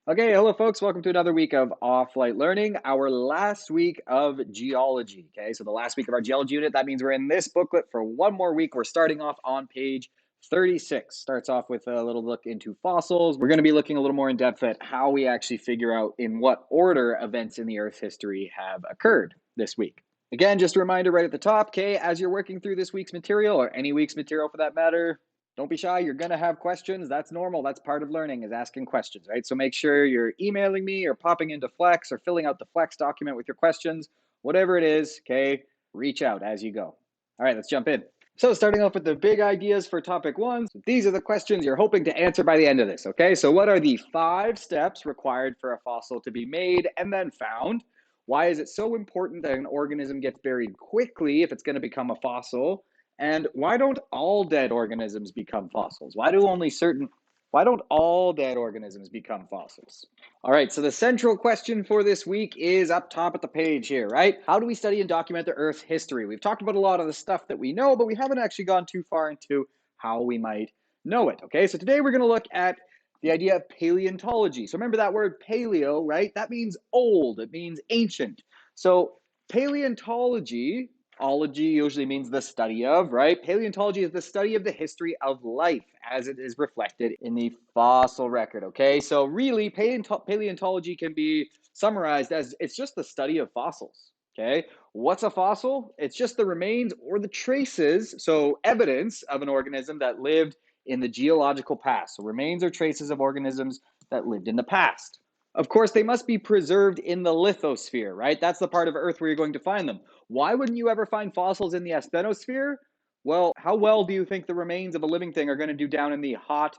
Okay, hello folks. Welcome to another week of Off-Light Learning, our last week of geology. Okay, so the last week of our geology unit, that means we're in this booklet for one more week. We're starting off on page 36. Starts off with a little look into fossils. We're going to be looking a little more in depth at how we actually figure out in what order events in the Earth's history have occurred this week. Again, just a reminder right at the top, okay, as you're working through this week's material, or any week's material for that matter, don't be shy. You're going to have questions. That's normal. That's part of learning is asking questions, right? So make sure you're emailing me or popping into Flex or filling out the Flex document with your questions. Whatever it is, okay, reach out as you go. All right, let's jump in. So starting off with the big ideas for topic one, these are the questions you're hoping to answer by the end of this, okay? So what are the 5 steps required for a fossil to be made and then found? Why is it so important that an organism gets buried quickly if it's going to become a fossil? And why don't all dead organisms become fossils? Why don't all dead organisms become fossils? All right, so the central question for this week is up top at the page here, right? How do we study and document the Earth's history? We've talked about a lot of the stuff that we know, but we haven't actually gone too far into how we might know it, okay? So today we're going to look at the idea of paleontology. So remember that word paleo, right? That means old, it means ancient. So paleontology, ology usually means the study of, right? Paleontology is the study of the history of life as it is reflected in the fossil record, okay? So really, paleontology can be summarized as it's just the study of fossils, okay? What's a fossil? It's just the remains or the traces, so evidence of an organism that lived in the geological past. So remains or traces of organisms that lived in the past. Of course, they must be preserved in the lithosphere, right? That's the part of Earth where you're going to find them. Why wouldn't you ever find fossils in the asthenosphere? Well, how well do you think the remains of a living thing are going to do down in the hot,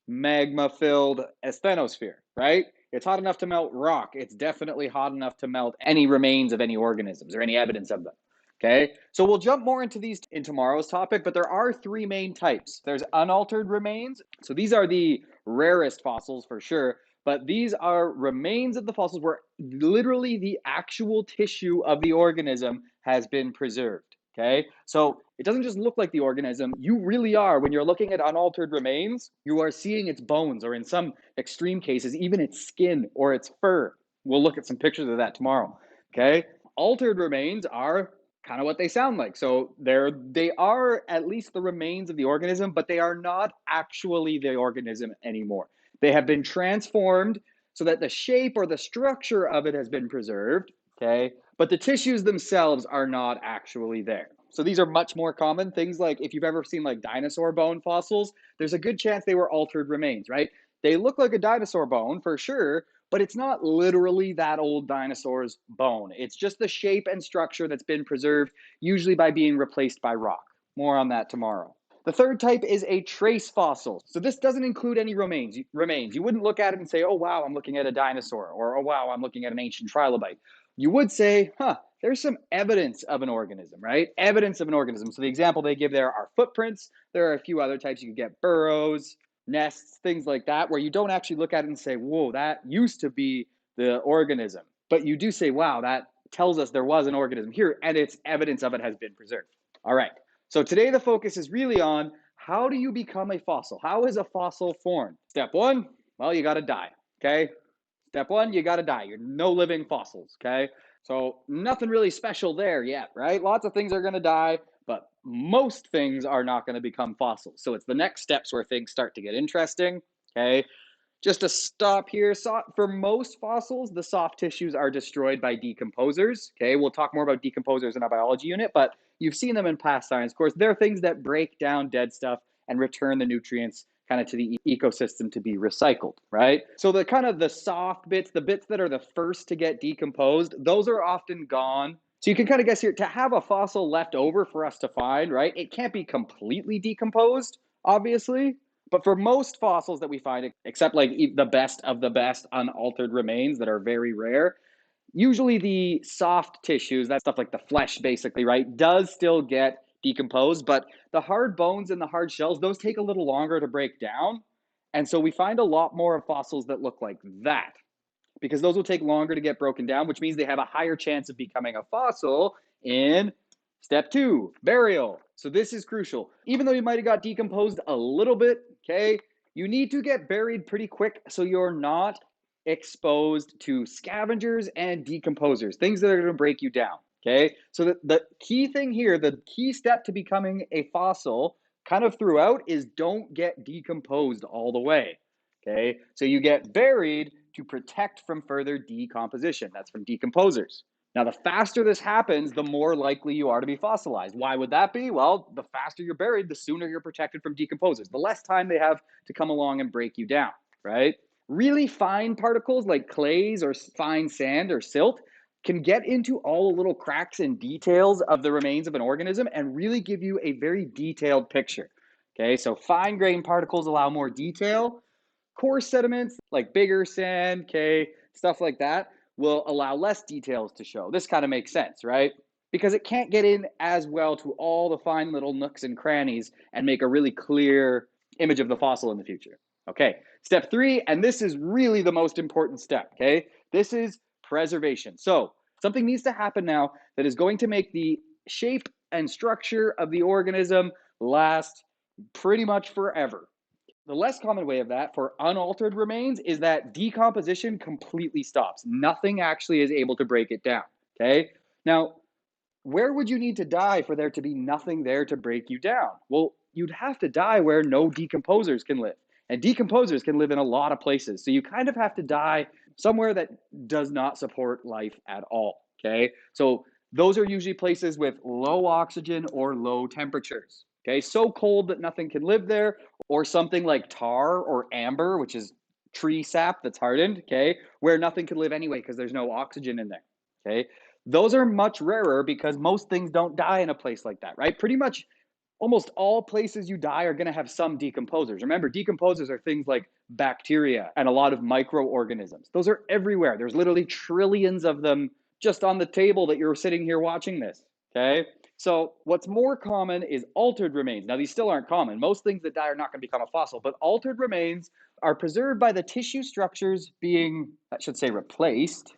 magma-filled asthenosphere, right? It's hot enough to melt rock. It's definitely hot enough to melt any remains of any organisms or any evidence of them. Okay, so we'll jump more into these in tomorrow's topic, but there are 3 main types. There's unaltered remains. So these are the rarest fossils for sure, but these are remains of the fossils where literally the actual tissue of the organism has been preserved. Okay, so it doesn't just look like the organism. You really are, when you're looking at unaltered remains, you are seeing its bones, or in some extreme cases, even its skin or its fur. We'll look at some pictures of that tomorrow. Okay, altered remains are kind of what they sound like. So they are at least the remains of the organism, but they are not actually the organism anymore. They have been transformed so that the shape or the structure of it has been preserved, okay? But the tissues themselves are not actually there. So these are much more common. Things like if you've ever seen like dinosaur bone fossils, there's a good chance they were altered remains, right? They look like a dinosaur bone for sure, but it's not literally that old dinosaur's bone. It's just the shape and structure that's been preserved, usually by being replaced by rock. More on that tomorrow. The third type is a trace fossil. So this doesn't include any remains. You wouldn't look at it and say, oh, wow, I'm looking at a dinosaur, or oh, wow, I'm looking at an ancient trilobite. You would say, there's some evidence of an organism, right? Evidence of an organism. So the example they give there are footprints. There are a few other types. You could get burrows, nests, things like that, where you don't actually look at it and say, whoa, that used to be the organism. But you do say, wow, that tells us there was an organism here, and it's evidence of it has been preserved. All right. So today the focus is really on how do you become a fossil? How is a fossil formed? Step 1, well, you got to die, okay? Step 1, you got to die. You're no living fossils, okay? So nothing really special there yet, right? Lots of things are going to die, but most things are not going to become fossils. So it's the next steps where things start to get interesting, okay? Just to stop here, for most fossils, the soft tissues are destroyed by decomposers. Okay, we'll talk more about decomposers in our biology unit, but you've seen them in past science course. They're things that break down dead stuff and return the nutrients kind of to the ecosystem to be recycled, right? So the kind of the soft bits, the bits that are the first to get decomposed, those are often gone. So you can kind of guess here, to have a fossil left over for us to find, right? It can't be completely decomposed, obviously, but for most fossils that we find, except like the best of the best unaltered remains that are very rare, usually the soft tissues, that stuff like the flesh basically, right, does still get decomposed, but the hard bones and the hard shells, those take a little longer to break down. And so we find a lot more of fossils that look like that because those will take longer to get broken down, which means they have a higher chance of becoming a fossil in step 2, burial. So this is crucial. Even though you might have got decomposed a little bit, okay, you need to get buried pretty quick so you're not exposed to scavengers and decomposers, things that are going to break you down. Okay, so the key thing here, the key step to becoming a fossil kind of throughout is don't get decomposed all the way. Okay, so you get buried to protect from further decomposition. That's from decomposers. Now, the faster this happens, the more likely you are to be fossilized. Why would that be? Well, the faster you're buried, the sooner you're protected from decomposers, the less time they have to come along and break you down, right? Really fine particles like clays or fine sand or silt can get into all the little cracks and details of the remains of an organism and really give you a very detailed picture. Okay, so fine grained particles allow more detail. Coarse sediments like bigger sand, okay, stuff like that will allow less details to show. This kind of makes sense, right? Because it can't get in as well to all the fine little nooks and crannies and make a really clear image of the fossil in the future. Okay, step 3, and this is really the most important step, okay? This is preservation. So something needs to happen now that is going to make the shape and structure of the organism last pretty much forever. The less common way of that for unaltered remains is that decomposition completely stops. Nothing actually is able to break it down. Okay. Now, where would you need to die for there to be nothing there to break you down? Well, you'd have to die where no decomposers can live. And decomposers can live in a lot of places. So you kind of have to die somewhere that does not support life at all. Okay. So those are usually places with low oxygen or low temperatures. Okay. So cold that nothing can live there, or something like tar or amber, which is tree sap that's hardened. Okay. Where nothing can live anyway because there's no oxygen in there. Okay. Those are much rarer because most things don't die in a place like that, right? Pretty much almost all places you die are going to have some decomposers. Remember, decomposers are things like bacteria and a lot of microorganisms. Those are everywhere. There's literally trillions of them just on the table that you're sitting here watching this. Okay. So what's more common is altered remains. Now, these still aren't common. Most things that die are not going to become a fossil, but altered remains are preserved by the tissue structures being, I should say, replaced.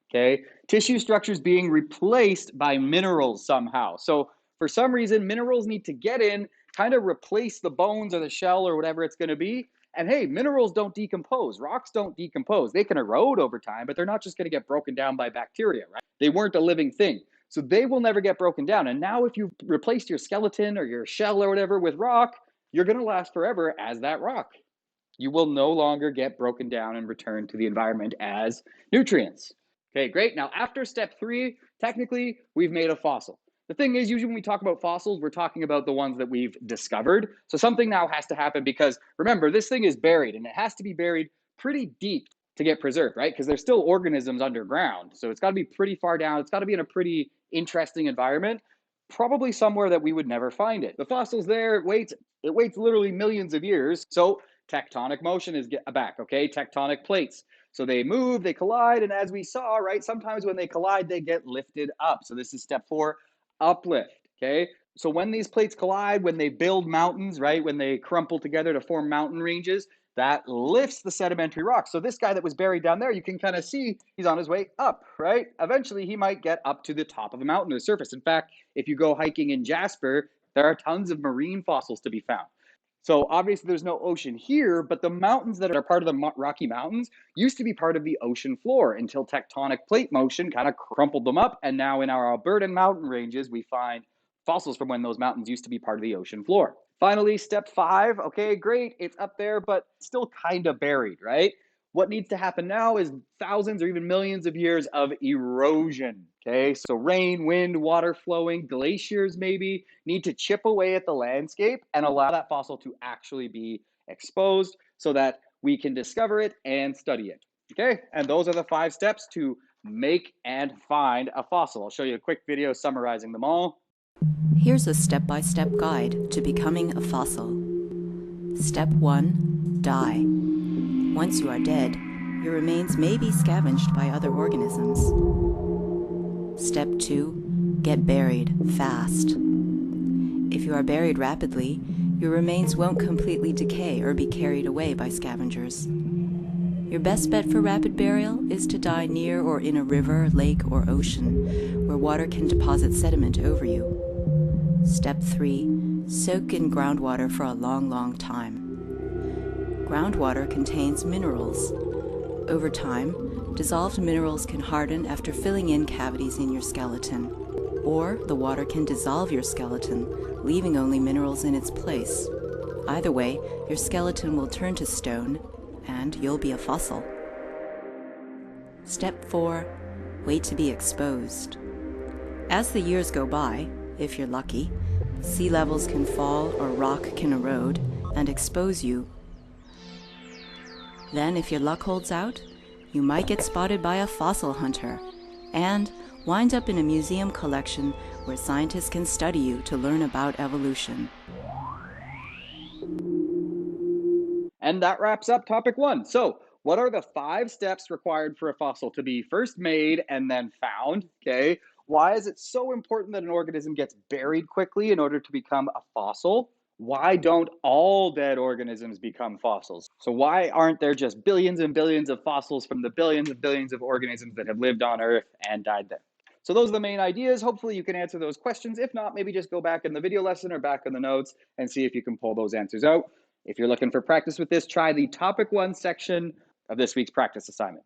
Okay, tissue structures being replaced by minerals somehow. So for some reason, minerals need to get in, kind of replace the bones or the shell or whatever it's going to be. And hey, minerals don't decompose. Rocks don't decompose. They can erode over time, but they're not just going to get broken down by bacteria, right? They weren't a living thing. So they will never get broken down. And now if you've replaced your skeleton or your shell or whatever with rock, you're going to last forever as that rock. You will no longer get broken down and returned to the environment as nutrients. Okay, great. Now, after step 3, technically, we've made a fossil. The thing is, usually when we talk about fossils, we're talking about the ones that we've discovered. So something now has to happen because, remember, this thing is buried, and it has to be buried pretty deep to get preserved, right? Because there's still organisms underground. So it's got to be pretty far down. It's got to be in a pretty interesting environment, probably somewhere that we would never find it. The fossil's there, it waits literally millions of years. So tectonic motion is back, okay? Tectonic plates. So they move, they collide, and as we saw, right, sometimes when they collide, they get lifted up. So this is step 4, uplift, okay? So when these plates collide, when they build mountains, right, when they crumple together to form mountain ranges, that lifts the sedimentary rock. So this guy that was buried down there, you can kind of see he's on his way up, right? Eventually, he might get up to the top of the mountain, to the surface. In fact, if you go hiking in Jasper, there are tons of marine fossils to be found. So obviously there's no ocean here, but the mountains that are part of the Rocky Mountains used to be part of the ocean floor until tectonic plate motion kind of crumpled them up. And now in our Alberta mountain ranges, we find fossils from when those mountains used to be part of the ocean floor. Finally, step 5, okay, great, it's up there, but still kind of buried, right? What needs to happen now is thousands or even millions of years of erosion, okay? So rain, wind, water flowing, glaciers maybe need to chip away at the landscape and allow that fossil to actually be exposed so that we can discover it and study it, okay? And those are the 5 steps to make and find a fossil. I'll show you a quick video summarizing them all. Here's a step-by-step guide to becoming a fossil. Step 1. Die. Once you are dead, your remains may be scavenged by other organisms. Step 2. Get buried fast. If you are buried rapidly, your remains won't completely decay or be carried away by scavengers. Your best bet for rapid burial is to die near or in a river, lake, or ocean, where water can deposit sediment over you. Step 3. Soak in groundwater for a long, long time. Groundwater contains minerals. over time, dissolved minerals can harden after filling in cavities in your skeleton. Or the water can dissolve your skeleton, leaving only minerals in its place. Either way, your skeleton will turn to stone, and you'll be a fossil. Step 4. Wait to be exposed. As the years go by, if you're lucky, sea levels can fall or rock can erode and expose you. Then, if your luck holds out, you might get spotted by a fossil hunter and wind up in a museum collection where scientists can study you to learn about evolution. And that wraps up topic 1. So, what are the 5 steps required for a fossil to be first made and then found? Okay. Why is it so important that an organism gets buried quickly in order to become a fossil? Why don't all dead organisms become fossils? So, why aren't there just billions and billions of fossils from the billions and billions of organisms that have lived on Earth and died there? So, those are the main ideas. Hopefully, you can answer those questions. If not, maybe just go back in the video lesson or back in the notes and see if you can pull those answers out. If you're looking for practice with this, try the topic 1 section of this week's practice assignment.